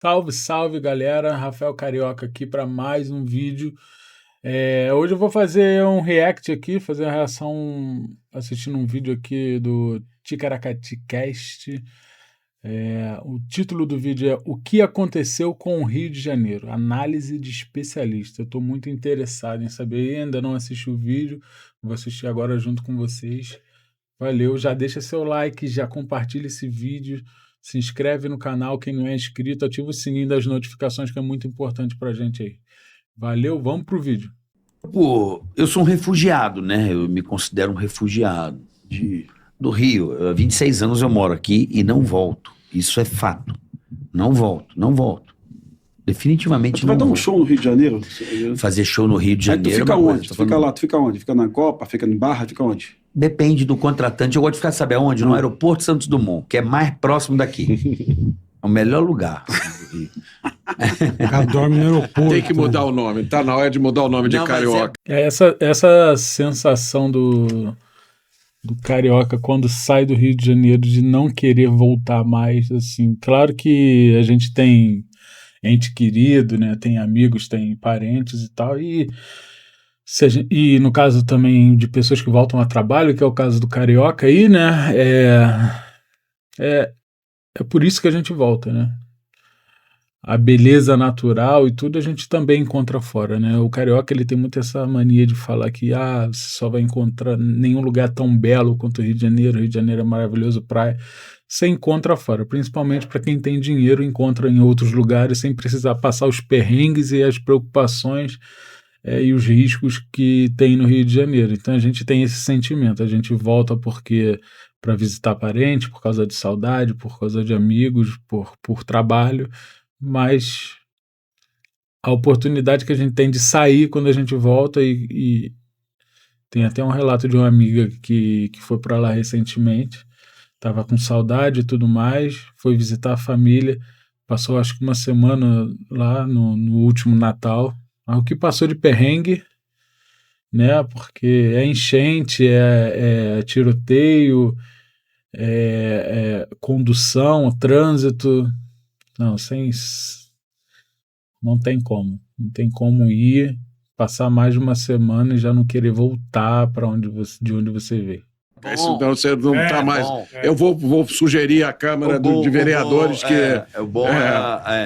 Salve, salve galera, Rafael Carioca aqui para mais um vídeo. Hoje eu vou fazer um react aqui, fazer uma reação assistindo um vídeo aqui do Ticaracaticast. O título do vídeo é O que aconteceu com o Rio de Janeiro? Análise de especialista. Eu estou muito interessado em saber, ainda não assisti o vídeo, vou assistir agora junto com vocês. Valeu, já deixa seu like, já compartilha esse vídeo. Se inscreve no canal, quem não é inscrito, ativa o sininho das notificações que é muito importante pra gente aí. Valeu, vamos pro vídeo. Pô, eu sou um refugiado, né? Eu me considero um refugiado do Rio. Há 26 anos eu moro aqui e não volto. Isso é fato. Não volto. Definitivamente Tu não vai dar um volto. show no Rio de Janeiro? Fazer show no Rio de Aí Janeiro. tu fica é uma coisa, onde? tô Tu fica falando- lá, tu fica onde? Fica na Copa, fica em Barra, fica onde? Depende do contratante. Eu gosto de ficar, sabe aonde? No aeroporto Santos Dumont, que é mais próximo daqui. É o melhor lugar do Rio. O cara dorme no aeroporto. Tem que mudar o nome, tá na hora de mudar o nome de Não, mas Carioca. Essa sensação do carioca quando sai do Rio de Janeiro de não querer voltar mais, assim, claro que a gente tem ente querido, né? Tem amigos, tem parentes e tal, e no caso também de pessoas que voltam a trabalho, que é o caso do carioca aí, né? É por isso que a gente volta, né? A beleza natural e tudo a gente também encontra fora, né? O carioca ele tem muito essa mania de falar que você só vai encontrar nenhum lugar tão belo quanto o Rio de Janeiro. O Rio de Janeiro é maravilhoso, praia. Você encontra fora, principalmente para quem tem dinheiro, encontra em outros lugares sem precisar passar os perrengues e as preocupações e os riscos que tem no Rio de Janeiro. Então a gente tem esse sentimento, a gente volta para visitar parente, por causa de saudade, por causa de amigos, por trabalho, mas a oportunidade que a gente tem de sair quando a gente volta e tem até um relato de uma amiga que foi para lá recentemente, estava com saudade e tudo mais, foi visitar a família, passou acho que uma semana lá no último Natal, o que passou de perrengue, né? Porque é enchente, é tiroteio, condução, trânsito. Não tem como ir, passar mais de uma semana e já não querer voltar para de onde você veio. Isso não, você não tá mais. bom. Eu vou sugerir à Câmara de Vereadores que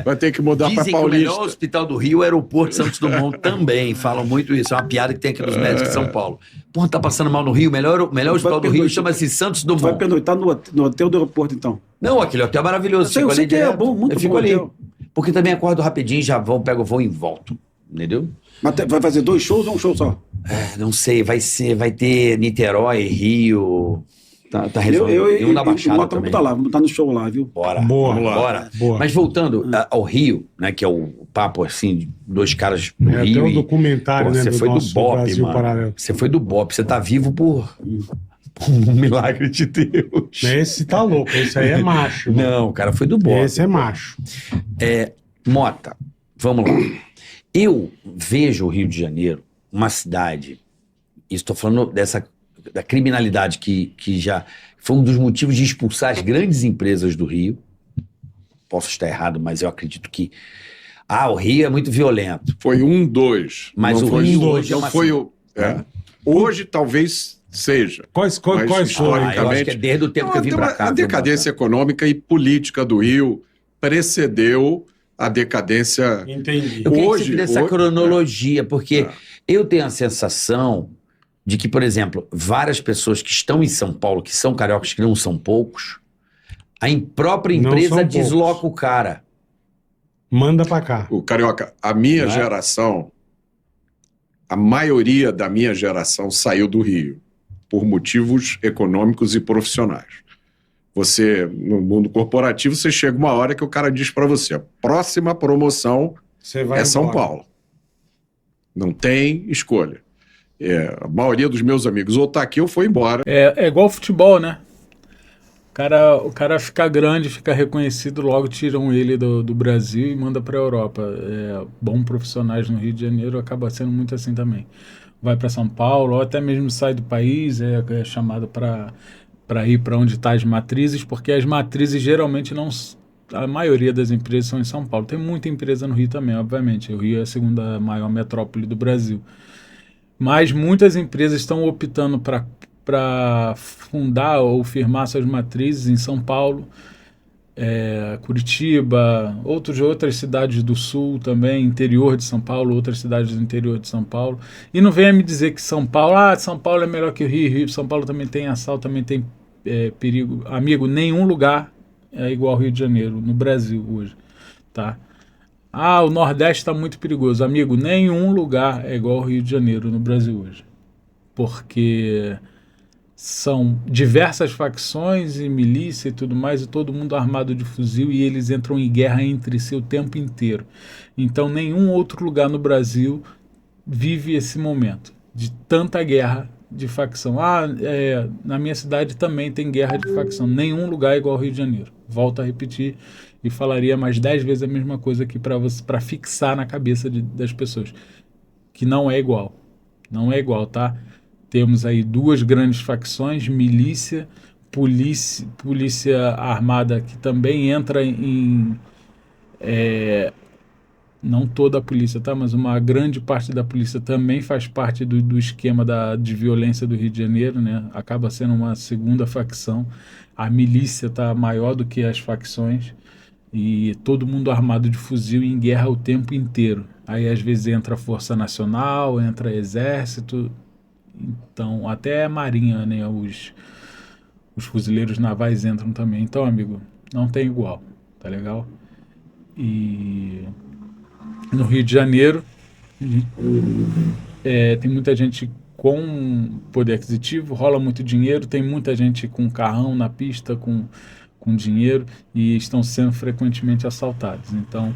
vai ter que mudar para Dizem que o melhor Paulista. hospital do Rio é o aeroporto Santos Dumont também. Falam muito isso. É uma piada que tem aqui dos médicos de São Paulo. Porra, tá passando mal no Rio. O melhor hospital do Rio chama-se Santos Tu vai Dumont. pernoitar no hotel do aeroporto, então. Não, aquele hotel é maravilhoso. Eu sei que é direto. bom, muito Eu fico bom ali. hotel. Porque também acordo rapidinho, já pego o voo e volto. Entendeu? Mas vai fazer 2 shows ou um show só? Não sei, vai ter Niterói, Rio. Tá resolvido. E um na Baixada Vamos também. botar lá, vamos botar no show lá, viu? Bora. Boa. Vamos lá. Bora. Boa. Mas voltando ao Rio, né, que é o papo assim, de 2 caras do É Rio. até um e, documentário, pô, né? você do foi do nosso BOP, Brasil mano. Paralelo. Você foi do BOP, você tá vivo por um milagre de Deus. Esse tá louco, esse aí é macho. mano. Não, o cara foi do BOP. Esse é macho. Mota, vamos lá. Eu vejo o Rio de Janeiro uma cidade, estou falando da criminalidade que já foi um dos motivos de expulsar as grandes empresas do Rio. Posso estar errado, mas eu acredito que o Rio é muito violento. Foi 1-2. Mas não o foi Rio não hoje é uma foi o. Hoje talvez seja. Quais Mas foram? história- Eu acho que é desde o tempo que eu vim Tem pra uma- cá. a viu, decadência econômica e política do Rio precedeu a decadência. Entendi. Eu queria Hoje- que você desse essa hoje- cronologia, porque eu tenho a sensação de que, por exemplo, várias pessoas que estão em São Paulo, que são cariocas, que não são poucos, a própria Não empresa são desloca poucos. o cara. Manda pra cá. O Carioca, a minha Né? geração, a maioria da minha geração saiu do Rio por motivos econômicos e profissionais. Você, no mundo corporativo, você chega uma hora que o cara diz para você: a próxima promoção Você vai é São embora. Paulo. Não tem escolha. A maioria dos meus amigos ou tá aqui ou foi embora. É igual futebol, né? O cara fica grande, fica reconhecido, logo tiram ele do Brasil e manda para a Europa. Bom profissionais no Rio de Janeiro acaba sendo muito assim também. Vai para São Paulo, ou até mesmo sai do país, é chamado para ir para onde está as matrizes, porque as matrizes geralmente a maioria das empresas são em São Paulo. Tem muita empresa no Rio também, obviamente. O Rio é a segunda maior metrópole do Brasil. Mas muitas empresas estão optando para fundar ou firmar suas matrizes em São Paulo, Curitiba, outras cidades do sul também, interior de São Paulo, outras cidades do interior de São Paulo. E não venha me dizer que São Paulo é melhor que o Rio, São Paulo também tem assalto, também tem perigo. Amigo, nenhum lugar é igual ao Rio de Janeiro, no Brasil hoje, tá? O Nordeste está muito perigoso. Amigo, nenhum lugar é igual ao Rio de Janeiro no Brasil hoje. Porque são diversas facções e milícia e tudo mais, e todo mundo armado de fuzil, e eles entram em guerra entre si o tempo inteiro. Então nenhum outro lugar no Brasil vive esse momento de tanta guerra de facção. Na minha cidade também tem guerra de facção. Nenhum lugar é igual ao Rio de Janeiro. Volto a repetir e falaria mais 10 vezes a mesma coisa aqui para fixar na cabeça das pessoas. Que não é igual. Não é igual, tá? Temos aí duas grandes facções, milícia, polícia armada, que também entra não toda a polícia, tá? Mas uma grande parte da polícia também faz parte do esquema de violência do Rio de Janeiro, né? Acaba sendo uma segunda facção. A milícia tá maior do que as facções e todo mundo armado de fuzil e em guerra o tempo inteiro. Aí às vezes entra a Força Nacional, entra Exército, então até a Marinha, né? Os fuzileiros navais entram também. Então, amigo, não tem igual, tá legal? E no Rio de Janeiro tem muita gente com poder aquisitivo, rola muito dinheiro, tem muita gente com carrão na pista, com dinheiro, e estão sendo frequentemente assaltados. Então,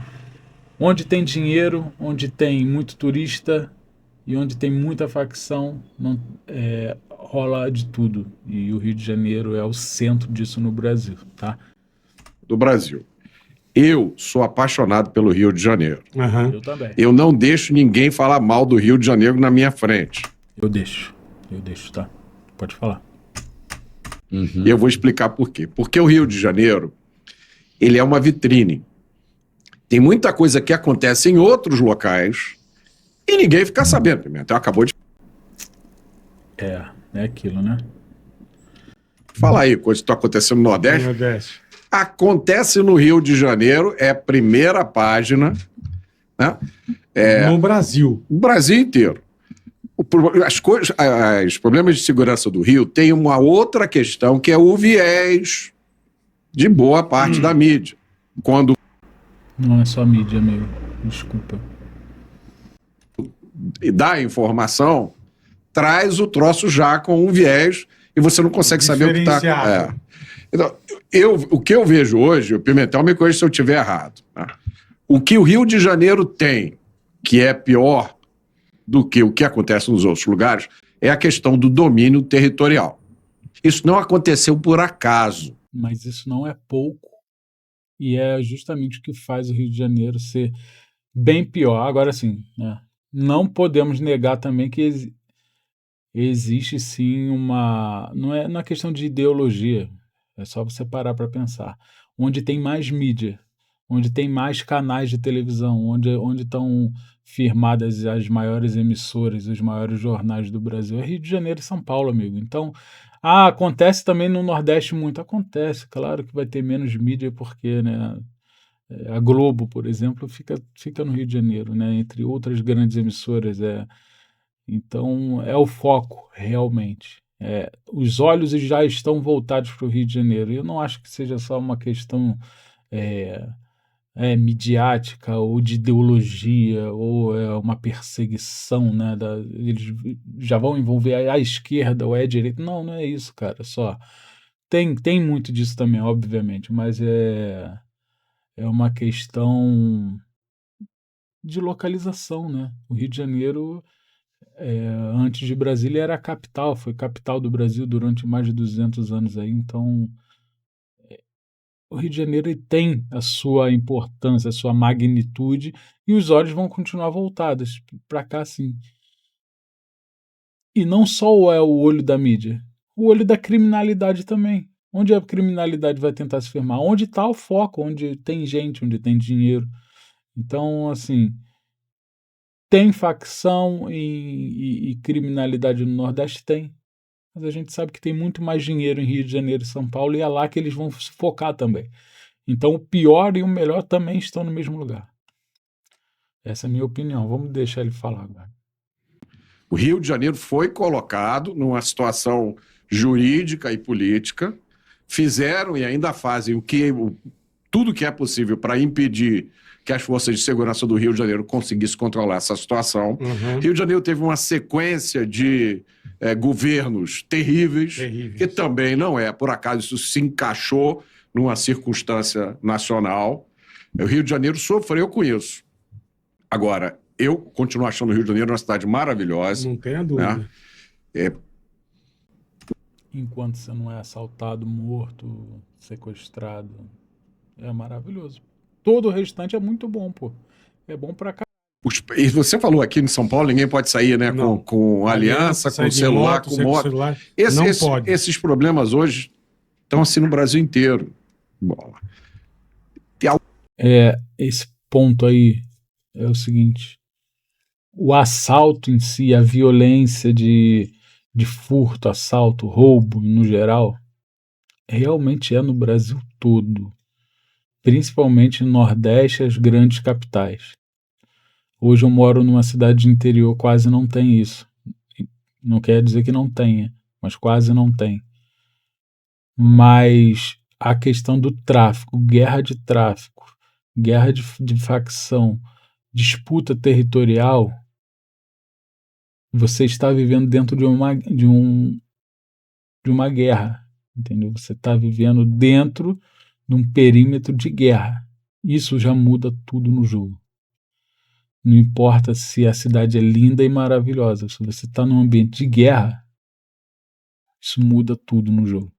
onde tem dinheiro, onde tem muito turista e onde tem muita facção, rola de tudo. E o Rio de Janeiro é o centro disso no Brasil, tá? Do Brasil. Eu sou apaixonado pelo Rio de Janeiro. Aham. Eu também. Eu não deixo ninguém falar mal do Rio de Janeiro na minha frente. Eu deixo, tá? Pode falar. E eu vou explicar por quê. Porque o Rio de Janeiro, ele é uma vitrine. Tem muita coisa que acontece em outros locais e ninguém fica sabendo. Pimentel acabou de É aquilo, né? falar aí, coisa que está acontecendo no Nordeste. Nordeste. Acontece no Rio de Janeiro, é primeira página, né? No Brasil. O Brasil inteiro. Os problemas de segurança do Rio têm uma outra questão, que é o viés de boa parte da mídia. Quando Não é só mídia, amigo. Desculpa. dá informação, traz o troço já com um viés e você não consegue saber o que está. Diferenciado. Então, o que eu vejo hoje, o Pimentel me corrija se eu estiver errado, né? O que o Rio de Janeiro tem, que é pior do que o que acontece nos outros lugares, é a questão do domínio territorial. Isso não aconteceu por acaso. Mas isso não é pouco. E é justamente o que faz o Rio de Janeiro ser bem pior. Agora sim, né? Não podemos negar também que existe sim uma... Não é na questão de ideologia, é só você parar para pensar. Onde tem mais mídia, onde tem mais canais de televisão, onde estão firmadas as maiores emissoras, os maiores jornais do Brasil, é Rio de Janeiro e São Paulo, amigo. Então, acontece também no Nordeste muito. Acontece, claro que vai ter menos mídia porque, né, a Globo, por exemplo, fica no Rio de Janeiro, né, entre outras grandes emissoras. Então, é o foco, realmente. Os olhos já estão voltados para o Rio de Janeiro. Eu não acho que seja só uma questão midiática ou de ideologia ou uma perseguição, né? Eles já vão envolver a esquerda ou a direita. Não, não é isso, cara. Só tem muito disso também, obviamente, mas é uma questão de localização, né? O Rio de Janeiro, antes de Brasília, era a capital, foi capital do Brasil durante mais de 200 anos aí, então o Rio de Janeiro tem a sua importância, a sua magnitude, e os olhos vão continuar voltados para cá, sim. E não só é o olho da mídia, o olho da criminalidade também. Onde a criminalidade vai tentar se firmar? Onde está o foco? Onde tem gente, onde tem dinheiro. Então, assim, tem facção e criminalidade no Nordeste? Tem. Mas a gente sabe que tem muito mais dinheiro em Rio de Janeiro e São Paulo e é lá que eles vão se focar também. Então o pior e o melhor também estão no mesmo lugar. Essa é a minha opinião. Vamos deixar ele falar agora. O Rio de Janeiro foi colocado numa situação jurídica e política, fizeram e ainda fazem tudo que é possível para impedir que as forças de segurança do Rio de Janeiro conseguissem controlar essa situação. Uhum. Rio de Janeiro teve uma sequência de governos terríveis, que também não é, por acaso, isso se encaixou numa circunstância nacional. O Rio de Janeiro sofreu com isso. Agora, eu continuo achando o Rio de Janeiro uma cidade maravilhosa. Não tenha dúvida. Né? Enquanto você não é assaltado, morto, sequestrado, é maravilhoso. Todo o restante é muito bom, pô. É bom pra cá. E você falou aqui em São Paulo, ninguém pode sair, né? Com aliança, com celular, com moto. Esses problemas hoje estão assim no Brasil inteiro. Bom. Esse ponto aí é o seguinte: o assalto em si, a violência de furto, assalto, roubo no geral, realmente é no Brasil todo, principalmente no Nordeste, as grandes capitais. Hoje eu moro numa cidade de interior, quase não tem isso. Não quer dizer que não tenha, mas quase não tem. Mas a questão do tráfico, guerra de tráfico, guerra de facção, disputa territorial, você está vivendo dentro de uma guerra, entendeu? Você está vivendo dentro de um perímetro de guerra. Isso já muda tudo no jogo. Não importa se a cidade é linda e maravilhosa, se você está num ambiente de guerra, isso muda tudo no jogo.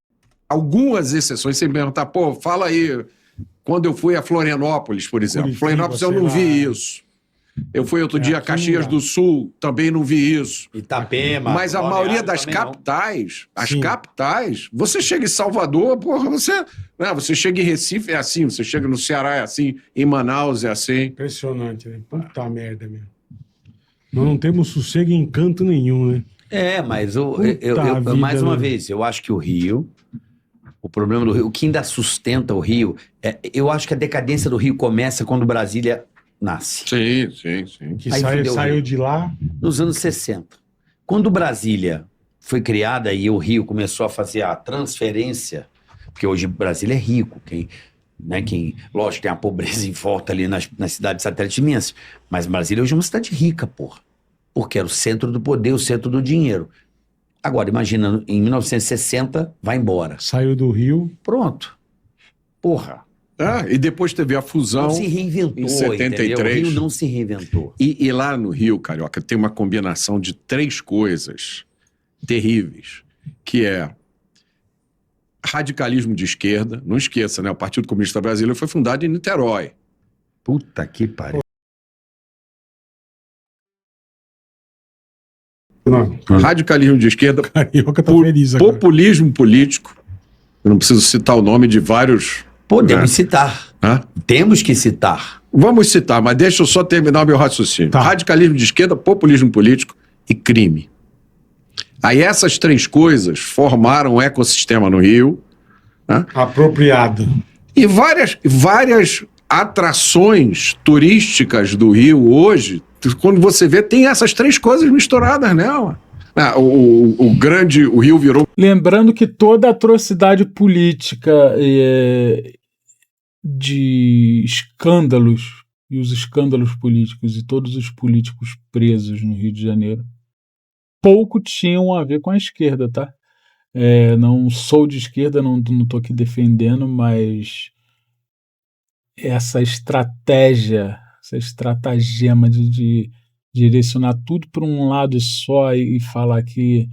Algumas exceções, você me perguntar, pô, fala aí, quando eu fui a Florianópolis, por exemplo. Curitiba, Florianópolis eu não vi isso. Eu fui outro dia a Caxias do Sul, também não vi isso. Itapema. Mas a maioria das capitais, capitais, você chega em Salvador, porra, você chega em Recife, é assim, você chega no Ceará, é assim, em Manaus, é assim. Impressionante, né? Puta merda, meu. Nós não temos sossego em canto nenhum, né? Mas mais uma vez, eu acho que o problema do Rio, o que ainda sustenta o Rio, eu acho que a decadência do Rio começa quando Brasília nasce. Sim. Que saiu de lá nos anos 60. Quando Brasília foi criada e o Rio começou a fazer a transferência, porque hoje Brasília é rico, lógico, tem a pobreza em volta ali nas cidades satélites imensas, mas Brasília hoje é uma cidade rica, porra, porque era o centro do poder, o centro do dinheiro. Agora, imagina, em 1960, vai embora. Saiu do Rio. Pronto. Porra. E depois teve a fusão. Não se reinventou, em 73. Entendeu? O Rio não se reinventou. E lá no Rio, Carioca, tem uma combinação de 3 coisas terríveis, que é radicalismo de esquerda. Não esqueça, né? O Partido Comunista Brasileiro foi fundado em Niterói. Puta que pariu. Radicalismo de esquerda, Carioca tá feliz agora. populismo político. Eu não preciso citar o nome de vários. Podemos citar. Temos que citar. Vamos citar, mas deixa eu só terminar o meu raciocínio. Tá. Radicalismo de esquerda, populismo político e crime. Aí essas 3 coisas formaram um ecossistema no Rio. Apropriado. E várias atrações turísticas do Rio hoje, quando você vê, tem essas 3 coisas misturadas nela. O Rio virou... Lembrando que toda atrocidade política de escândalos, e os escândalos políticos e todos os políticos presos no Rio de Janeiro, pouco tinham a ver com a esquerda, tá? Não sou de esquerda, não estou aqui defendendo, mas essa estratégia, essa estratagema de direcionar tudo para um lado só e falar que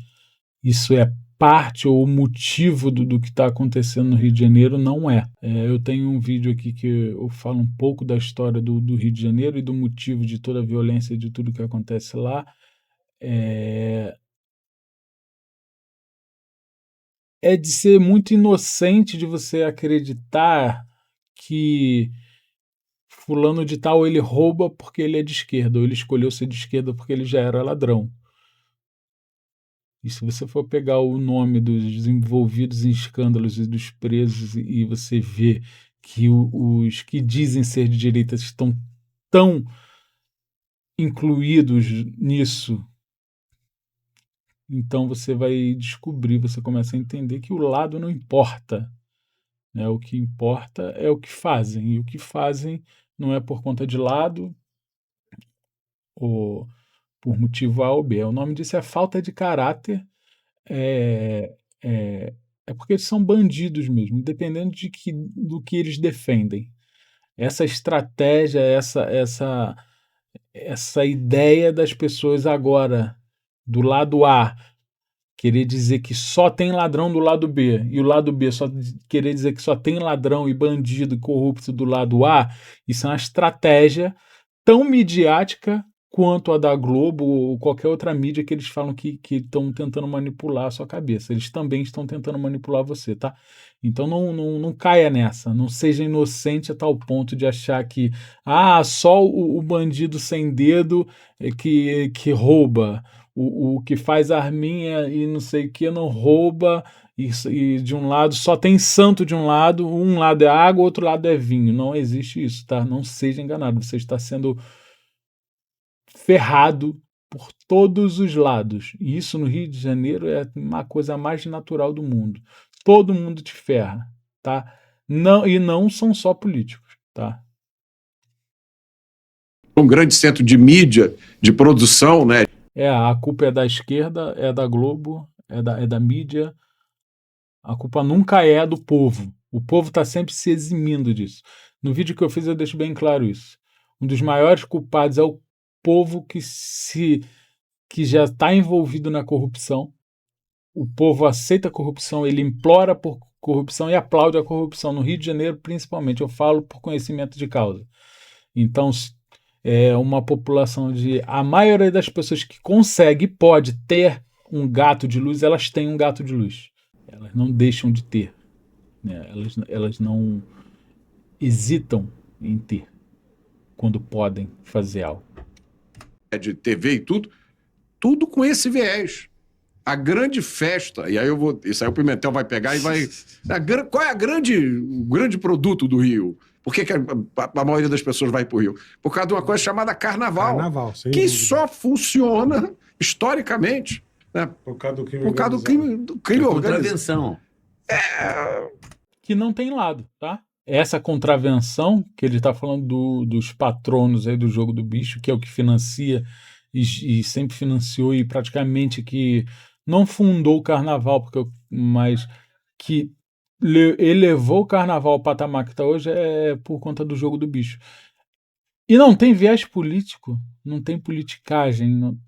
isso é parte ou motivo do que está acontecendo no Rio de Janeiro, não é. Eu tenho um vídeo aqui que eu falo um pouco da história do Rio de Janeiro e do motivo de toda a violência e de tudo que acontece lá. é de ser muito inocente de você acreditar que fulano de tal ele rouba porque ele é de esquerda, ou ele escolheu ser de esquerda porque ele já era ladrão. E se você for pegar o nome dos envolvidos em escândalos e dos presos e você vê que os que dizem ser de direita estão tão incluídos nisso, então você vai descobrir, você começa a entender que o lado não importa, né? O que importa é o que fazem, e o que fazem não é por conta de lado ou por motivo A ou B. O nome disso é falta de caráter, é, é, é porque eles são bandidos mesmo, dependendo do que eles defendem. Essa estratégia, essa ideia das pessoas agora, do lado A, querer dizer que só tem ladrão do lado B, e o lado B só querer dizer que só tem ladrão e bandido e corrupto do lado A, isso é uma estratégia tão midiática quanto a da Globo ou qualquer outra mídia que eles falam que estão tentando manipular a sua cabeça. Eles também estão tentando manipular você, tá? Então não caia nessa, não seja inocente a tal ponto de achar que só o bandido sem dedo que rouba, o que faz arminha e não sei o que não rouba, e de um lado só tem santo de um lado é água, outro lado é vinho. Não existe isso, tá? Não seja enganado, você está sendo ferrado por todos os lados. E isso no Rio de Janeiro é uma coisa mais natural do mundo. Todo mundo te ferra, tá? Não, e não são só políticos, tá? Um grande centro de mídia, de produção, né? A culpa é da esquerda, é da Globo, é da mídia. A culpa nunca é do povo. O povo está sempre se eximindo disso. No vídeo que eu fiz eu deixo bem claro isso. Um dos maiores culpados é o povo que já está envolvido na corrupção. O povo aceita a corrupção, ele implora por corrupção e aplaude a corrupção. No Rio de Janeiro, principalmente, eu falo por conhecimento de causa. Então, é uma população a maioria das pessoas que consegue e pode ter um gato de luz, elas têm um gato de luz. Elas não deixam de ter. Né? Elas não hesitam em ter quando podem fazer algo. De TV e tudo com esse viés. A grande festa, e aí isso aí o Pimentel vai pegar e vai... Qual é o grande produto do Rio? Por que a maioria das pessoas vai para o Rio? Por causa de uma coisa chamada carnaval. Sem que dúvida. só funciona historicamente. Né? Por causa do crime Por causa do crime organizado. Contravenção. Que não tem lado, tá? Essa contravenção que ele está falando dos patronos aí do Jogo do Bicho, que é o que financia e sempre financiou e praticamente que não fundou o carnaval, mas que elevou o carnaval ao patamar que está hoje é por conta do Jogo do Bicho. E não tem viés político, não tem politicagem,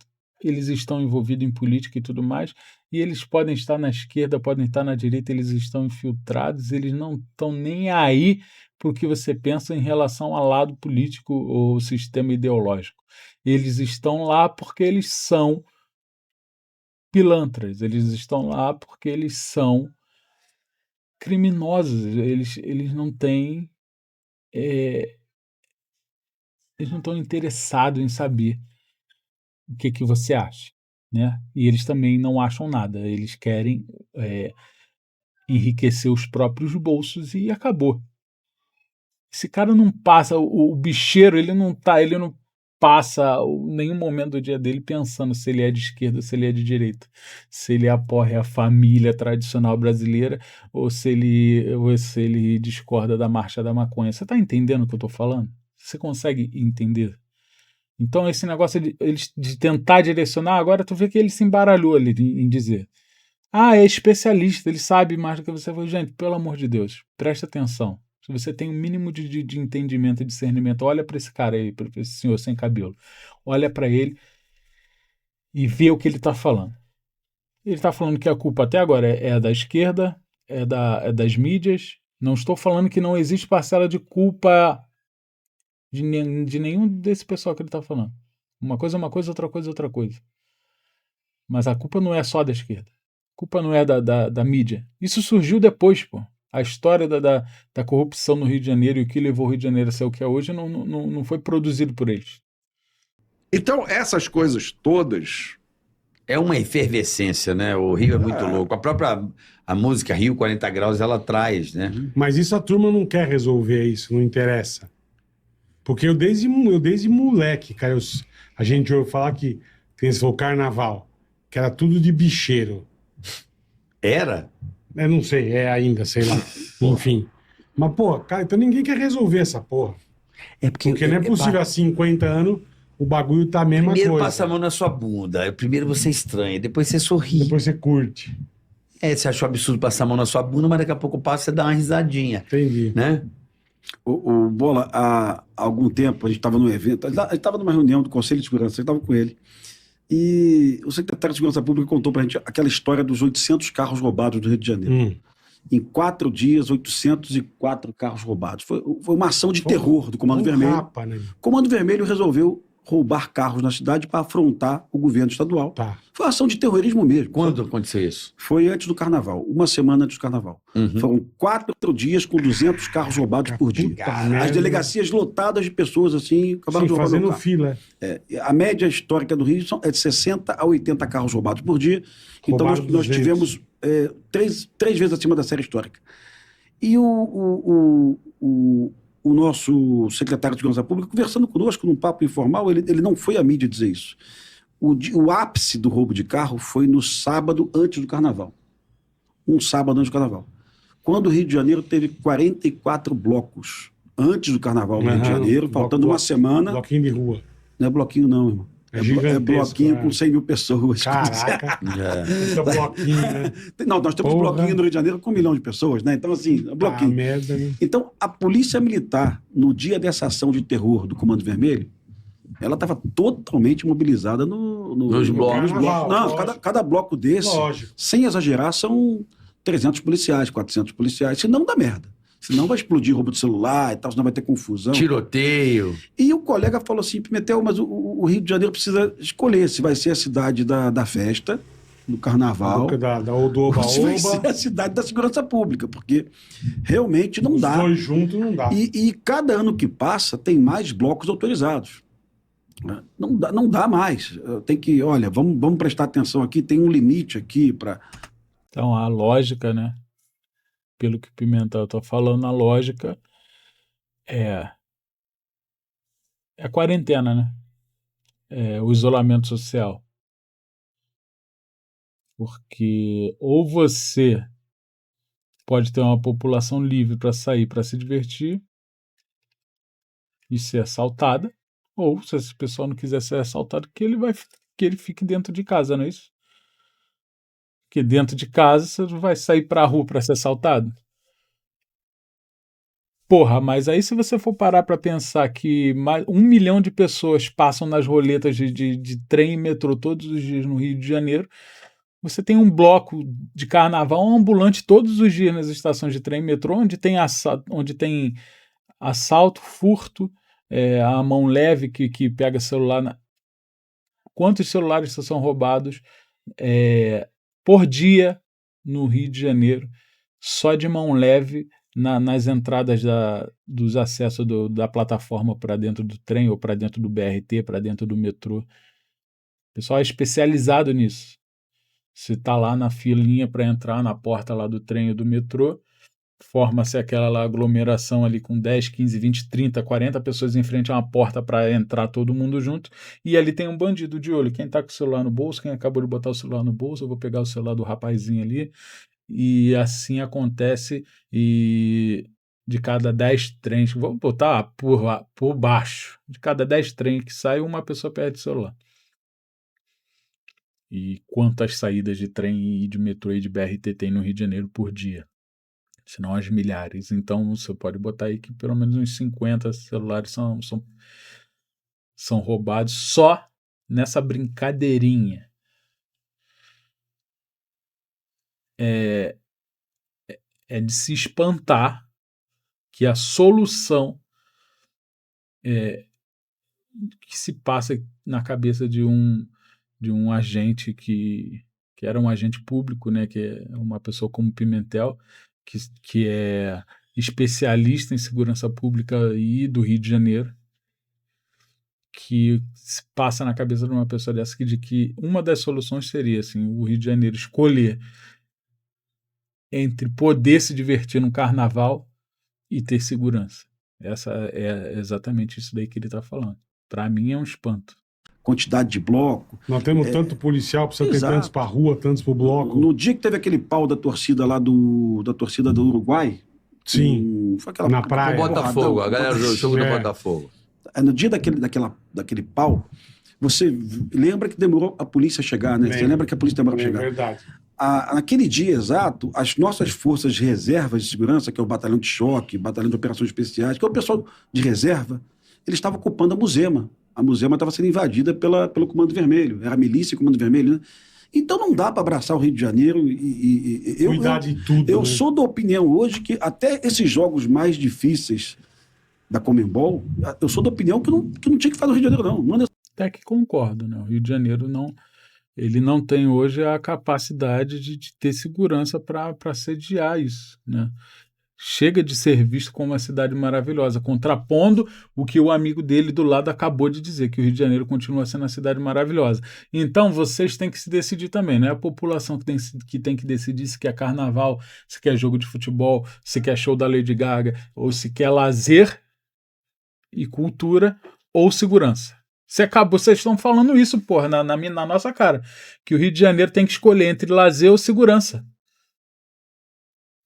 eles estão envolvidos em política e tudo mais, e eles podem estar na esquerda, podem estar na direita, eles estão infiltrados, eles não estão nem aí para o que você pensa em relação ao lado político ou sistema ideológico. Eles estão lá porque eles são pilantras, eles estão lá porque eles são criminosos, eles não têm... eles não estão interessados em saber o que você acha, né? E eles também não acham nada, eles querem enriquecer os próprios bolsos e acabou. Esse cara não passa, o bicheiro, ele não passa nenhum momento do dia dele pensando se ele é de esquerda ou se ele é de direita, se ele apoia a família tradicional brasileira ou se ele discorda da marcha da maconha. Você está entendendo o que eu estou falando? Você consegue entender? Então esse negócio de tentar direcionar, agora tu vê que ele se embaralhou ali em dizer é especialista, ele sabe mais do que você. Gente, pelo amor de Deus, presta atenção. Se você tem um mínimo de entendimento e discernimento, olha para esse cara aí, para esse senhor sem cabelo. Olha para ele e vê o que ele está falando. Ele está falando que a culpa até agora é da esquerda, é das mídias. Não estou falando que não existe parcela de culpa de nenhum desse pessoal que ele está falando. Uma coisa é uma coisa, outra coisa é outra coisa. Mas a culpa não é só da esquerda. culpa não é da mídia. Isso surgiu depois, pô. A história da corrupção no Rio de Janeiro e o que levou o Rio de Janeiro a ser o que é hoje não foi produzido por eles. Então, essas coisas todas. É uma efervescência, né? O Rio é muito louco. A música Rio 40 Graus, ela traz, né? Mas isso a turma não quer resolver, isso não interessa. Porque eu desde moleque, cara, a gente ouve falar que tem esse carnaval, que era tudo de bicheiro. Era? Eu não sei, é ainda, sei lá. Enfim. Mas, pô, cara, então ninguém quer resolver essa porra. Porque não é possível há 50 anos o bagulho tá a mesma Primeiro coisa. passa a mão na sua bunda. Primeiro você estranha, depois você sorri. Depois você curte. Você achou absurdo passar a mão na sua bunda, mas daqui a pouco passa e você dá uma risadinha, Entendi. né? O Bola, há algum tempo, a gente estava num evento, a gente estava numa reunião do Conselho de Segurança, eu estava com ele, e o secretário de Segurança Pública contou para a gente aquela história dos 800 carros roubados do Rio de Janeiro. Em 4 dias, 804 carros roubados. Foi uma ação de terror do Comando Vermelho. Rapa, né? O Comando Vermelho resolveu roubar carros na cidade para afrontar o governo estadual. Tá. Foi uma ação de terrorismo mesmo. Quando aconteceu isso? Foi antes do Carnaval, uma semana antes do Carnaval. Foram 4 dias com 200 carros roubados por dia. merda. As delegacias lotadas de pessoas assim, acabaram de roubar meu fazendo carro. fila. A média histórica do Rio é de 60 a 80 carros roubados por dia. Então Roubaram nós 200. tivemos três vezes acima da série histórica. E o nosso secretário de Segurança Pública, conversando conosco num papo informal, ele não foi à mídia dizer isso. O ápice do roubo de carro foi no sábado antes do Carnaval. Um sábado antes do Carnaval. Quando o Rio de Janeiro teve 44 blocos antes do Carnaval no Rio de Janeiro, faltando uma semana. Bloquinho de rua. Não é bloquinho, não, irmão. É É gigantesco, bloquinho né? com 100 mil pessoas. Caraca. Esse bloquinho, né? Não, nós temos Porra. bloquinho no Rio de Janeiro com 1 milhão de pessoas, né? Então, assim, Ah, bloquinho. merda, né? Então, a Polícia Militar, no dia dessa ação de terror do Comando Vermelho, ela estava totalmente mobilizada Nos blocos. Não, Lógico. cada bloco desse, Lógico. sem exagerar, são 300 policiais, 400 policiais. Senão dá merda. Senão vai explodir roubo de celular e tal, senão vai ter confusão. Tiroteio. E o colega falou assim, Pimentel, mas o Rio de Janeiro precisa escolher se vai ser a cidade da festa, do carnaval, Do ou se vai Oba-Oba. ser a cidade da segurança pública, porque realmente não Os dá. dois juntos não dá. E cada ano que passa tem mais blocos autorizados. Não dá mais. Tem que, olha, vamos prestar atenção aqui, tem um limite aqui para... Então, a lógica, né? Pelo que o Pimentel está falando, a lógica é a quarentena, né? É o isolamento social. Porque ou você pode ter uma população livre para sair, para se divertir e ser assaltada, ou se esse pessoal não quiser ser assaltado, que ele fique dentro de casa, não é isso? Porque dentro de casa você não vai sair para a rua para ser assaltado. Porra, mas aí se você for parar para pensar que 1 milhão de pessoas passam nas roletas de trem e metrô todos os dias no Rio de Janeiro, você tem um bloco de carnaval ambulante todos os dias nas estações de trem e metrô, onde tem assalto, furto, a mão leve que pega celular. Quantos celulares são roubados por dia no Rio de Janeiro, só de mão leve, nas entradas dos acessos da plataforma para dentro do trem ou para dentro do BRT, para dentro do metrô. O pessoal é especializado nisso. Você está lá na filinha para entrar na porta lá do trem ou do metrô, forma-se aquela lá aglomeração ali com 10, 15, 20, 30, 40 pessoas em frente a uma porta para entrar todo mundo junto, e ali tem um bandido de olho. Quem está com o celular no bolso, quem acabou de botar o celular no bolso, eu vou pegar o celular do rapazinho ali. E assim acontece, e de cada 10 trens, vamos botar por baixo, de cada 10 trens que sai, uma pessoa perde o celular. E quantas saídas de trem e de metrô e de BRT tem no Rio de Janeiro por dia? Senão as milhares. Então você pode botar aí que pelo menos uns 50 celulares são roubados só nessa brincadeirinha. É de se espantar que a solução que se passa na cabeça de um agente que que era um agente público, né, que é uma pessoa como Pimentel, que é especialista em segurança pública e do Rio de Janeiro, que se passa na cabeça de uma pessoa dessa de que uma das soluções seria assim, o Rio de Janeiro escolher entre poder se divertir no carnaval e ter segurança. Essa é exatamente isso daí que ele está falando. Para mim é um espanto. Quantidade de bloco. Nós temos tanto policial, precisa ter Exato. tantos pra rua, tantos pro bloco. No dia que teve aquele pau da torcida lá da torcida do Uruguai. Sim. Foi aquela Na praia. O Botafogo, a galera do jogo do É. Botafogo. No dia daquele pau, você lembra que demorou a polícia chegar, né? Você Lembro. lembra que a polícia demorou a É chegar? verdade. Naquele dia exato, as nossas forças de reservas de segurança, que é o Batalhão de Choque, Batalhão de Operações Especiais, que é o pessoal de reserva, eles estavam ocupando a Muzema. A Muzema estava sendo invadida pelo Comando Vermelho. Era a milícia e o Comando Vermelho, né? Então não dá para abraçar o Rio de Janeiro Cuidar de tudo. eu né? sou da opinião hoje que até esses jogos mais difíceis da Conmebol, eu sou da opinião que não tinha que fazer no Rio de Janeiro, não. Manda Até que concordo, né? O Rio de Janeiro ele não tem hoje a capacidade de ter segurança para sediar isso, né? Chega de ser visto como uma cidade maravilhosa, contrapondo o que o amigo dele do lado acabou de dizer, que o Rio de Janeiro continua sendo uma cidade maravilhosa. Então vocês têm que se decidir também, não é a população que tem que decidir se quer carnaval, se quer jogo de futebol, se quer show da Lady Gaga, ou se quer lazer e cultura ou segurança. Vocês estão falando isso, porra, na nossa cara, que o Rio de Janeiro tem que escolher entre lazer ou segurança.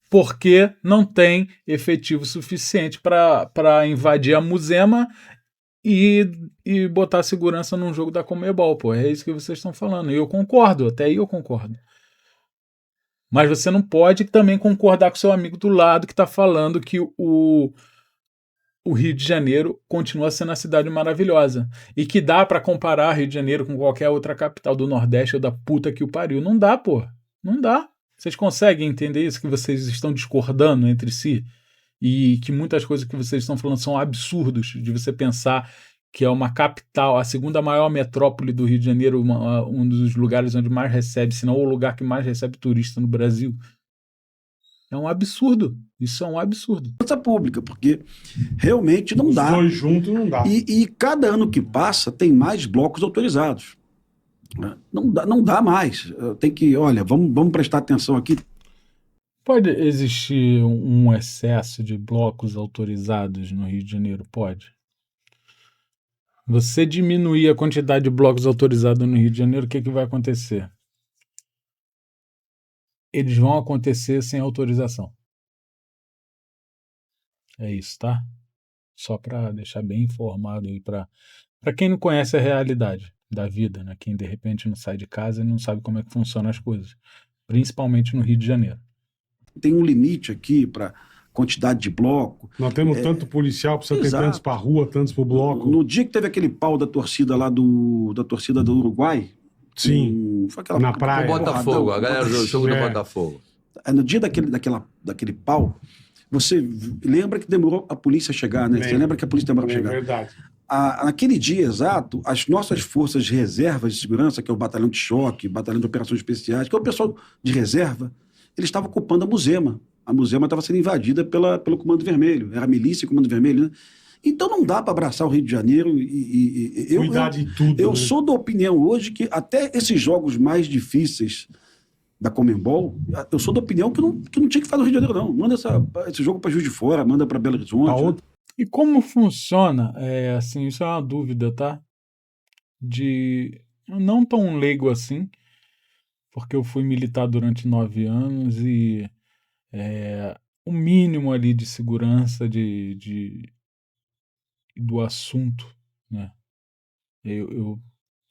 Porque não tem efetivo suficiente para invadir a Muzema e botar segurança num jogo da Conmebol, pô. É isso que vocês estão falando. E eu concordo, até aí eu concordo. Mas você não pode também concordar com seu amigo do lado que está falando que o Rio de Janeiro continua sendo a cidade maravilhosa. E que dá para comparar Rio de Janeiro com qualquer outra capital do Nordeste ou da puta que o pariu. Não dá, pô. Não dá. Vocês conseguem entender isso, que vocês estão discordando entre si? E que muitas coisas que vocês estão falando são absurdos, de você pensar que é uma capital, a segunda maior metrópole do Rio de Janeiro, um dos lugares onde mais recebe, se não o lugar que mais recebe turista no Brasil. É um absurdo. Isso é um absurdo. segurança pública, porque realmente não Os dá. dois juntos não dá. E cada ano que passa tem mais blocos autorizados. Né? Não dá mais. Tem que, olha, vamos prestar atenção aqui. Pode existir um excesso de blocos autorizados no Rio de Janeiro? Pode. Você diminuir a quantidade de blocos autorizados no Rio de Janeiro, o que vai acontecer? Eles vão acontecer sem autorização. É isso, tá? Só para deixar bem informado aí para quem não conhece a realidade da vida, né? Quem de repente não sai de casa e não sabe como é que funcionam as coisas, principalmente no Rio de Janeiro. Tem um limite aqui para quantidade de bloco. Nós temos tanto policial, precisa ter Exato. tantos pra rua, tantos pro bloco. No dia que teve aquele pau da torcida lá da torcida do Uruguai. Sim. Foi aquela Na praia. O Botafogo, a galera do jogo do É. Botafogo. No dia daquele pau, você lembra que demorou a polícia chegar, né? Você Lembro. lembra que a polícia demorou a É chegar? verdade. Naquele dia exato, as nossas forças de reservas de segurança, que é o Batalhão de Choque, Batalhão de Operações Especiais, que é o pessoal de reserva, eles estavam ocupando a Muzema. A Muzema estava sendo invadida pelo Comando Vermelho. Era a milícia e o Comando Vermelho, né? Então não dá para abraçar o Rio de Janeiro Cuidar de tudo. eu né? sou da opinião hoje que até esses jogos mais difíceis da Conmebol, eu sou da opinião que não tinha que fazer no Rio de Janeiro, não. Manda esse jogo para Juiz de Fora, manda para Belo Horizonte. Pra né? outro- E como funciona, assim, isso é uma dúvida, tá? Não tão leigo assim, porque eu fui militar durante 9 anos e o mínimo ali de segurança do assunto, né? Eu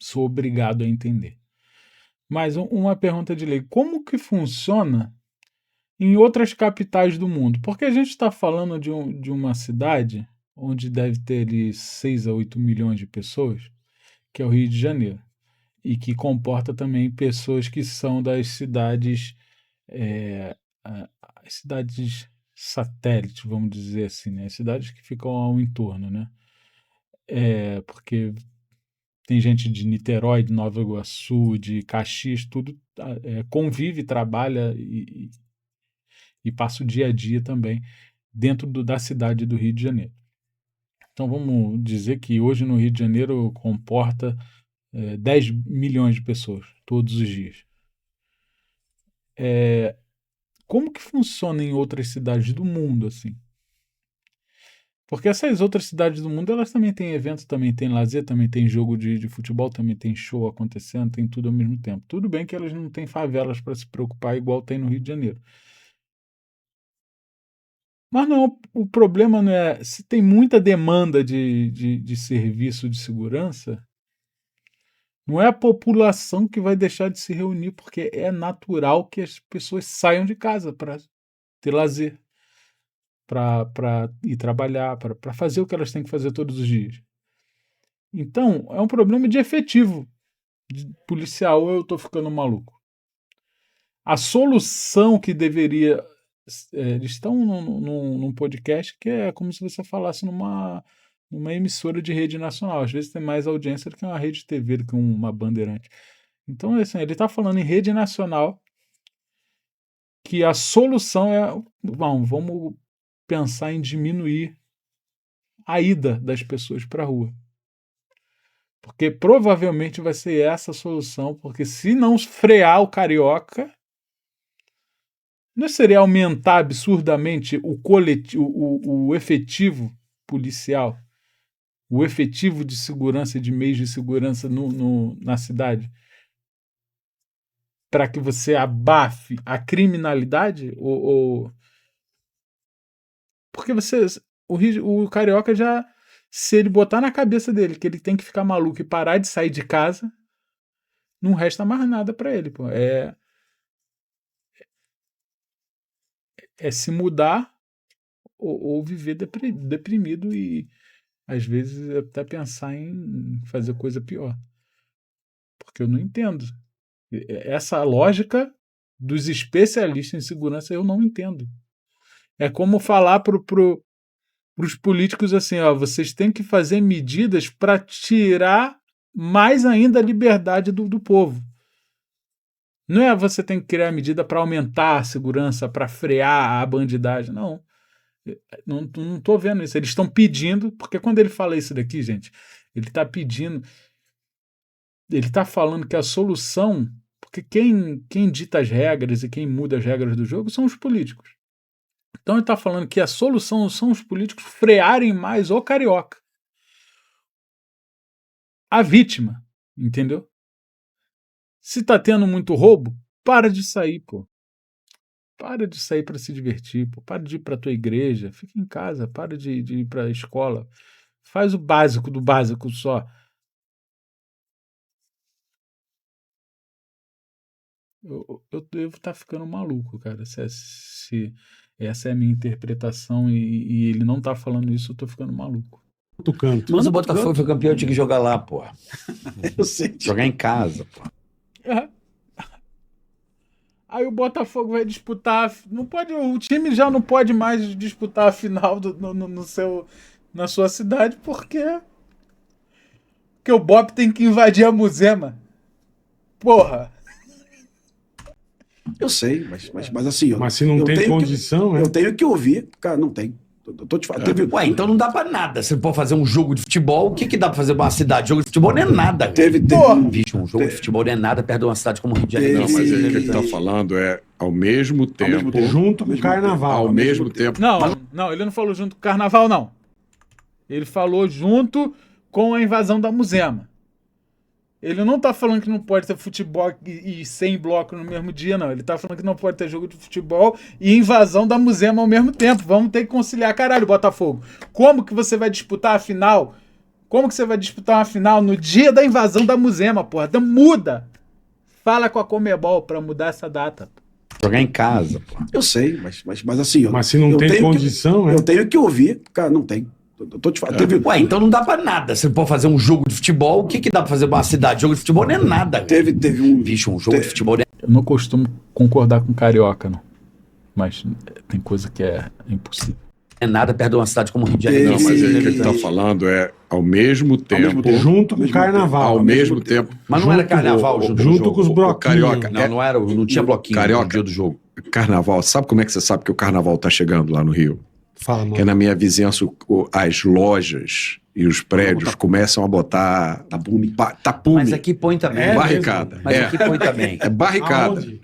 sou obrigado a entender. Mas uma pergunta de leigo, como que funciona em outras capitais do mundo? Porque a gente está falando de uma cidade onde deve ter ali 6 a 8 milhões de pessoas, que é o Rio de Janeiro, e que comporta também pessoas que são das cidades, as cidades satélites, vamos dizer assim, né? As cidades que ficam ao entorno, né? Porque tem gente de Niterói, de Nova Iguaçu, de Caxias, tudo convive, trabalha e passa o dia a dia também dentro da cidade do Rio de Janeiro. Então vamos dizer que hoje no Rio de Janeiro comporta 10 milhões de pessoas todos os dias. Como que funciona em outras cidades do mundo assim? Porque essas outras cidades do mundo, elas também têm evento, também tem lazer, também tem jogo de futebol, também tem show acontecendo, tem tudo ao mesmo tempo. Tudo bem que elas não têm favelas para se preocupar igual tem no Rio de Janeiro. Mas não, o problema não é... Se tem muita demanda de serviço de segurança, não é a população que vai deixar de se reunir, porque é natural que as pessoas saiam de casa para ter lazer, para ir trabalhar, para fazer o que elas têm que fazer todos os dias. Então, é um problema de efetivo policial, ou eu estou ficando maluco? A solução que deveria... Eles estão num podcast que é como se você falasse numa emissora de rede nacional. Às vezes tem mais audiência do que uma rede de TV, do que uma bandeirante. Então, assim, ele está falando em rede nacional que a solução é... vamos pensar em diminuir a ida das pessoas para a rua. Porque provavelmente vai ser essa a solução, porque se não frear o carioca, não seria aumentar absurdamente o efetivo policial, o efetivo de segurança, de meios de segurança na cidade, para que você abafe a criminalidade? Porque o carioca já, se ele botar na cabeça dele que ele tem que ficar maluco e parar de sair de casa, não resta mais nada para ele, pô. É se mudar ou viver deprimido e, às vezes, até pensar em fazer coisa pior. Porque eu não entendo. Essa lógica dos especialistas em segurança eu não entendo. É como falar para os políticos assim, ó, vocês têm que fazer medidas para tirar mais ainda a liberdade do povo. Não é você tem que criar medida para aumentar a segurança, para frear a bandidagem. Não estou vendo isso. Eles estão pedindo, porque quando ele fala isso daqui, gente, ele está pedindo, ele está falando que a solução, porque quem dita as regras e quem muda as regras do jogo são os políticos. Então ele está falando que a solução são os políticos frearem mais o carioca. A vítima, entendeu? Se está tendo muito roubo, para de sair, pô. Para de sair para se divertir, pô. Para de ir para a tua igreja, fica em casa, para de ir para a escola. Faz o básico do básico só. Eu devo estar ficando maluco, cara. Se essa é a minha interpretação e ele não tá falando isso, eu tô ficando maluco. Do canto. Mas o Botafogo foi campeão, tinha que jogar lá, pô. Eu sei. Jogar em casa, pô. Aí o Botafogo vai disputar. Não pode, o time já não pode mais disputar a final na sua cidade, porque o Bop tem que invadir a Muzema. Porra! Eu sei, mas assim... Mas se não tem condição, eu tenho que ouvir. Cara, não tem. Eu tô te falando. Ué, então não dá pra nada. Você pode fazer um jogo de futebol. O que dá pra fazer pra uma cidade? Jogo de futebol não é nada. Bicho, um jogo de futebol não é nada perto de uma cidade como o Rio de Janeiro. Não, mas o que ele tá falando é ao mesmo tempo. Junto com o carnaval. Ao mesmo tempo. Não, ele não falou junto com o carnaval, não. Ele falou junto com a invasão da Muzema. Ele não tá falando que não pode ter futebol e 100 blocos no mesmo dia, não. Ele tá falando que não pode ter jogo de futebol e invasão da Muzema ao mesmo tempo. Vamos ter que conciliar. Caralho, Botafogo. Como que você vai disputar a final? Como que você vai disputar uma final no dia da invasão da Muzema, porra? Então muda. Fala com a Conmebol pra mudar essa data. Jogar em casa, pô. Eu sei, mas assim... Mas se não tem condição, eu tenho que ouvir. Cara, não tem. Eu tô te falando. Ué, então não dá pra nada. Você pode fazer um jogo de futebol. O que dá pra fazer pra uma cidade? Jogo de futebol não é nada. Teve Bicho, um jogo de futebol não é... Eu não costumo concordar com carioca, não. Mas tem coisa que é impossível. é nada perto de uma cidade como o Rio de Janeiro. Não, mas Esse- o que ele está falando é ao mesmo tempo. Junto com o carnaval. Ao mesmo tempo. Mas não era carnaval junto do Junto jogo. com os bloquinhos. Carioca. Não tinha bloquinho Carioca. no dia do jogo. Carnaval, sabe como é que você sabe que o carnaval tá chegando lá no Rio? Fala, Que mano. na minha vizinhança as lojas e os prédios começam a botar Tapume. tapume. Mas aqui põe também. É barricada. Mas aqui põe também. É barricada. Aonde?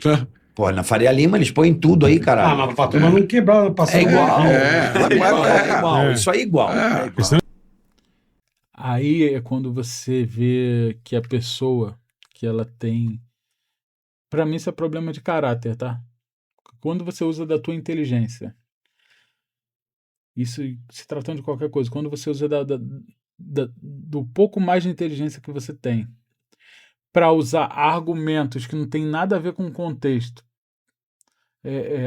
Pô, na Faria Lima eles põem tudo aí, Ah, caralho. mas pra turma não quebrar, passar É igual. É igual. É. Isso aí é igual. É. Aí é quando você vê que a pessoa que ela tem. Pra mim, isso é problema de caráter, tá? Quando você usa da tua inteligência. Isso se tratando de qualquer coisa. Quando você usa do pouco mais de inteligência que você tem para usar argumentos que não tem nada a ver com o contexto,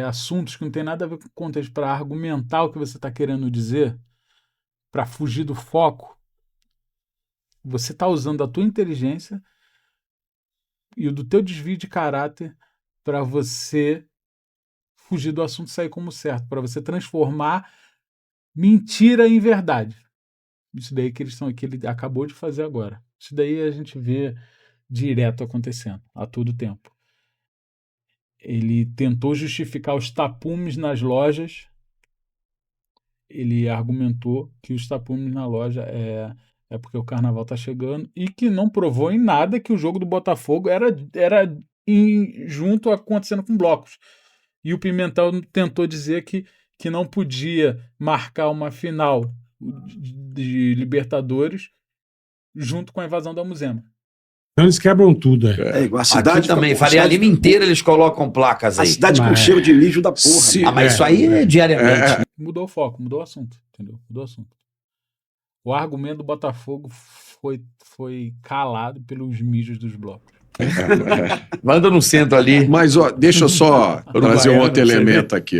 assuntos que não tem nada a ver com o contexto, para argumentar o que você está querendo dizer, para fugir do foco, você está usando a tua inteligência e o do teu desvio de caráter para você fugir do assunto e sair como certo, para você transformar mentira em verdade. Isso daí que ele acabou de fazer agora. Isso daí a gente vê direto acontecendo, a todo tempo. Ele tentou justificar os tapumes nas lojas. Ele argumentou que os tapumes na loja é porque o carnaval tá chegando e que não provou em nada que o jogo do Botafogo era junto acontecendo com blocos. E o Pimentel tentou dizer que não podia marcar uma final de Libertadores junto com a invasão da Muzema. Então eles quebram tudo, É igual a Aqui cidade. também, a Faria cidade- Lima inteira eles colocam placas A aí. cidade com Mas- cheiro de mijo da porra. Se- né? Mas isso aí é diariamente. Mudou o foco, mudou o assunto, entendeu? Mudou o assunto. O argumento do Botafogo foi calado pelos mijos dos blocos. Manda no centro ali. Mas, ó, deixa eu só trazer um outro elemento aqui.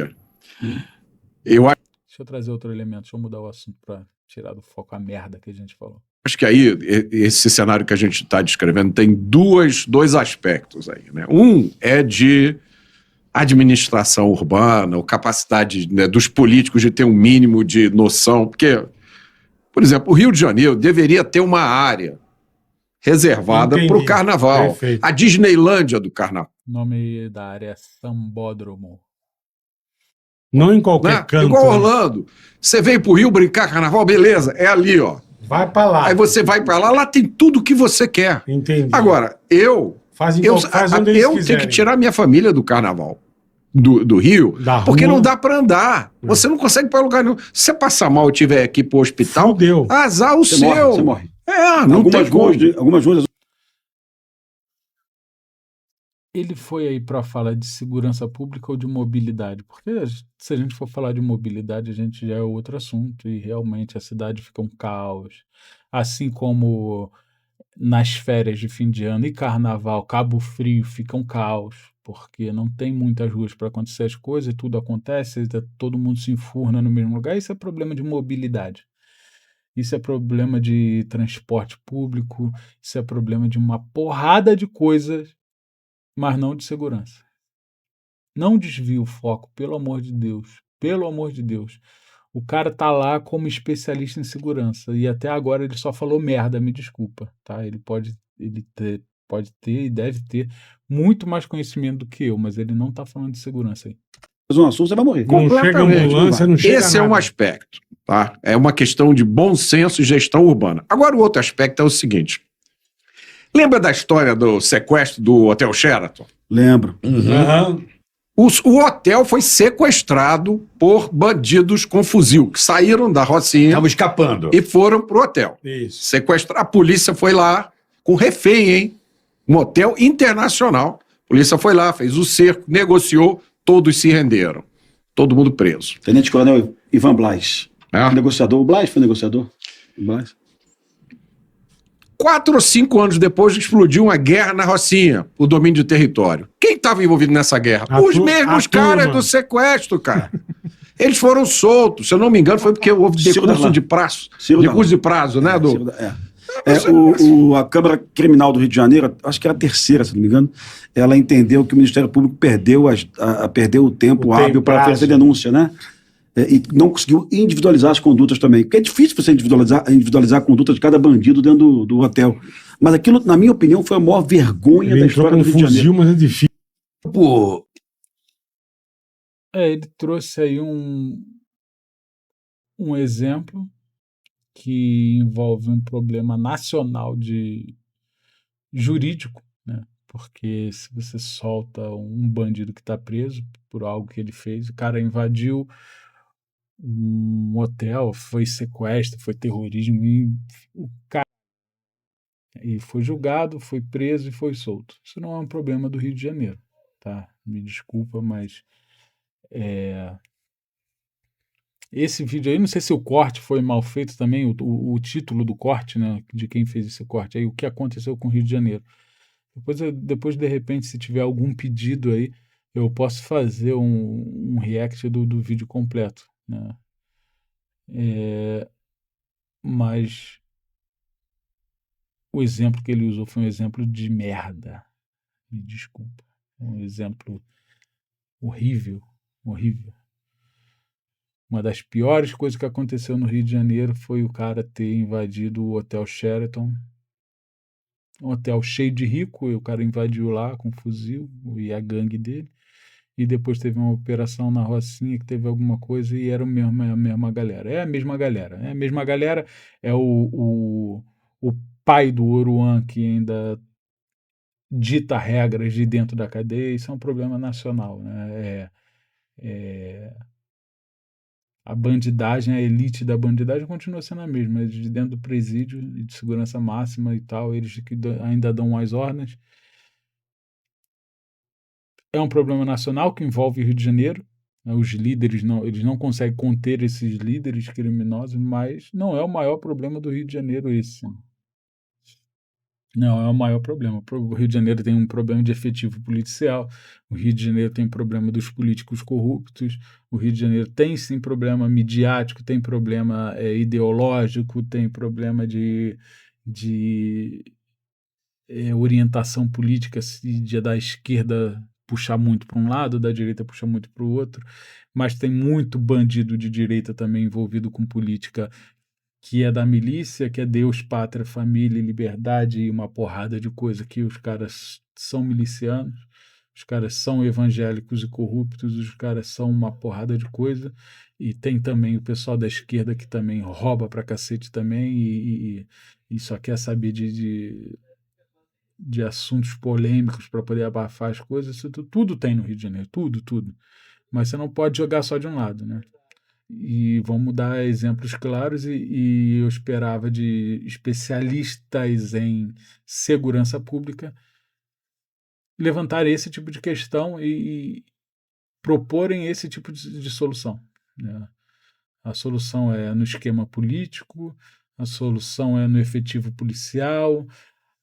Eu Deixa eu trazer outro elemento, deixa eu mudar o assunto para tirar do foco a merda que a gente falou. acho que aí, esse cenário que a gente está descrevendo tem dois aspectos aí, né? Um é de administração urbana, ou capacidade, né, dos políticos de ter um mínimo de noção, porque, por exemplo, o Rio de Janeiro deveria ter uma área reservada Entendi. para o carnaval. Perfeito. A Disneylândia do carnaval. O nome da área é Sambódromo. Não em qualquer Né? canto. Igual né? Orlando. Você veio pro Rio brincar carnaval, beleza, é ali, ó. Vai pra lá. Aí você vai pra lá tem tudo que você quer. Entendi. Agora, faz eu onde eles tenho quiserem. que tirar minha família do carnaval do Rio, Da porque rua. não dá pra andar. Você não consegue ir pra lugar nenhum. Se você passar mal e tiver aqui pro hospital, Fudeu. azar o Você seu. morre, você morre. Não tem Algumas ruas Ele foi aí para falar de segurança pública ou de mobilidade? Porque se a gente for falar de mobilidade, a gente já é outro assunto e realmente a cidade fica um caos. Assim como nas férias de fim de ano e carnaval, Cabo Frio fica um caos, porque não tem muitas ruas para acontecer as coisas, tudo acontece, todo mundo se enfurna no mesmo lugar. Isso é problema de mobilidade. Isso é problema de transporte público, isso é problema de uma porrada de coisas, mas não de segurança. Não desvie o foco, pelo amor de Deus. Pelo amor de Deus. O cara tá lá como especialista em segurança e até agora ele só falou merda, me desculpa, tá? Ele pode ter e deve ter muito mais conhecimento do que eu, mas ele não tá falando de segurança aí. Zona Sul, você vai morrer. Não chega ambulância, não chega Esse é um nada. aspecto, tá? É uma questão de bom senso e gestão urbana. Agora, o outro aspecto é o seguinte. Lembra da história do sequestro do Hotel Sheraton? Lembro. Aham. O hotel foi sequestrado por bandidos com fuzil, que saíram da Rocinha Estamos escapando. e foram pro hotel. Isso. A polícia foi lá com refém, hein? Um hotel internacional. A polícia foi lá, fez o cerco, negociou, todos se renderam. Todo mundo preso. Tenente Coronel Ivan Blas. Né? Negociador. O Blas foi negociador? O Blas. 4 ou 5 anos depois explodiu uma guerra na Rocinha, o domínio de território. Quem estava envolvido nessa guerra? Os mesmos caras do sequestro, cara. Eles foram soltos, se eu não me engano, foi porque houve Ciro decurso Darlan. de prazo. Ciro Decurso Darlan. de prazo, né? A Câmara Criminal do Rio de Janeiro, acho que era a terceira, se não me engano, ela entendeu que o Ministério Público perdeu o tempo O hábil para prazo. fazer denúncia, né? E não conseguiu individualizar as condutas também. Porque é difícil você individualizar a conduta de cada bandido dentro do hotel. Mas aquilo, na minha opinião, foi a maior vergonha Ele da entrou história com do Rio de Janeiro. fuzil, mas é difícil. Pô, Ele trouxe aí um exemplo que envolve um problema nacional jurídico, né? Porque se você solta um bandido que está preso por algo que ele fez, o cara invadiu um hotel, foi sequestro, foi terrorismo, e foi julgado, foi preso e foi solto. Isso não é um problema do Rio de Janeiro, tá? Me desculpa, mas esse vídeo aí, não sei se o corte foi mal feito também, o título do corte, né, de quem fez esse corte aí, o que aconteceu com o Rio de Janeiro. Depois de repente, se tiver algum pedido aí, eu posso fazer um react do vídeo completo, né? Mas o exemplo que ele usou foi um exemplo de merda. Me desculpa. Um exemplo horrível, horrível. Uma das piores coisas que aconteceu no Rio de Janeiro foi o cara ter invadido o Hotel Sheraton. Um hotel cheio de rico, e o cara invadiu lá com um fuzil e a gangue dele. E depois teve uma operação na Rocinha que teve alguma coisa e era a mesma galera. É a mesma galera. É a mesma galera. É o pai do Oruan que ainda dita regras de dentro da cadeia. Isso é um problema nacional, né? A bandidagem, a elite da bandidagem continua sendo a mesma, de dentro do presídio e de segurança máxima e tal, eles que ainda dão as ordens. É um problema nacional que envolve o Rio de Janeiro, né? Os líderes eles não conseguem conter esses líderes criminosos, mas não é o maior problema do Rio de Janeiro esse. Não, é o maior problema. O Rio de Janeiro tem um problema de efetivo policial, o Rio de Janeiro tem problema dos políticos corruptos, o Rio de Janeiro tem sim problema midiático, tem problema ideológico, tem problema de orientação política, se da esquerda puxar muito para um lado, da direita puxar muito para o outro, mas tem muito bandido de direita também envolvido com política que é da milícia, que é Deus, pátria, família e liberdade e uma porrada de coisa que os caras são milicianos, os caras são evangélicos e corruptos, os caras são uma porrada de coisa, e tem também o pessoal da esquerda que também rouba pra cacete também e só quer saber de assuntos polêmicos para poder abafar as coisas. Isso tudo tem no Rio de Janeiro, tudo. Mas você não pode jogar só de um lado, né? E vamos dar exemplos claros, e eu esperava de especialistas em segurança pública levantar esse tipo de questão e proporem esse tipo de solução, né? A solução é no esquema político, a solução é no efetivo policial,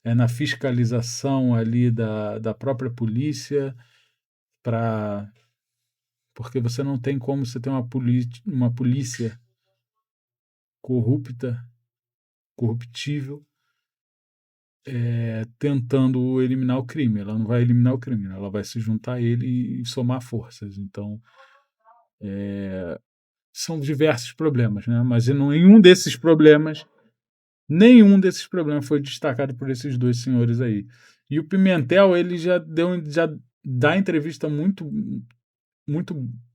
é na fiscalização ali da própria polícia, para porque você não tem como você ter uma polícia corrupta, corruptível, tentando eliminar o crime. Ela não vai eliminar o crime, ela vai se juntar a ele e somar forças. Então, são diversos problemas, né? Mas nenhum desses problemas foi destacado por esses dois senhores aí. E o Pimentel, ele já dá entrevista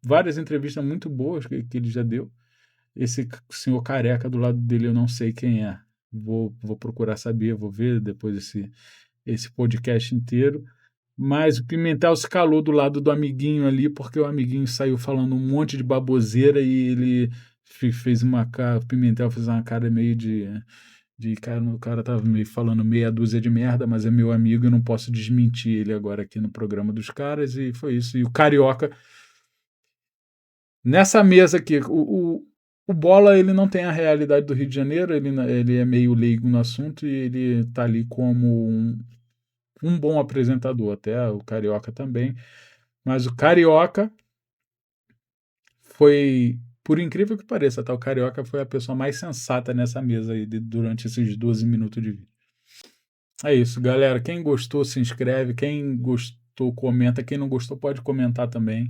várias entrevistas muito boas que ele já deu. Esse senhor careca do lado dele eu não sei quem é. Vou procurar saber, vou ver depois esse podcast inteiro. Mas o Pimentel se calou do lado do amiguinho ali, porque o amiguinho saiu falando um monte de baboseira e ele fez uma cara. O Pimentel fez uma cara meio de cara, o cara tava meio falando meia dúzia de merda, mas é meu amigo e eu não posso desmentir ele agora aqui no programa dos caras, e foi isso. E o Carioca, nessa mesa aqui, o Bola, ele não tem a realidade do Rio de Janeiro, ele é meio leigo no assunto e ele tá ali como um bom apresentador, até o Carioca também. Mas o Carioca foi, por incrível que pareça, tá? O Carioca foi a pessoa mais sensata nessa mesa aí durante esses 12 minutos de vídeo. É isso, galera. Quem gostou, se inscreve. Quem gostou, comenta. Quem não gostou, pode comentar também.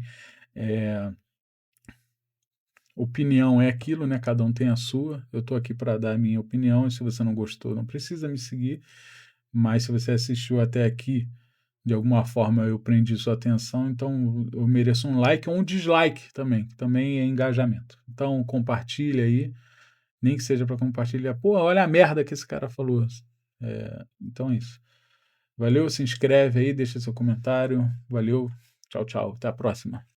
opinião é aquilo, né? Cada um tem a sua. Eu tô aqui para dar a minha opinião, e se você não gostou, não precisa me seguir. Mas se você assistiu até aqui, de alguma forma eu prendi sua atenção, então eu mereço um like ou um dislike também, que também é engajamento. Então compartilha aí, nem que seja para compartilhar. Pô, olha a merda que esse cara falou. Então é isso. Valeu, se inscreve aí, deixa seu comentário. Valeu, tchau, tchau. Até a próxima.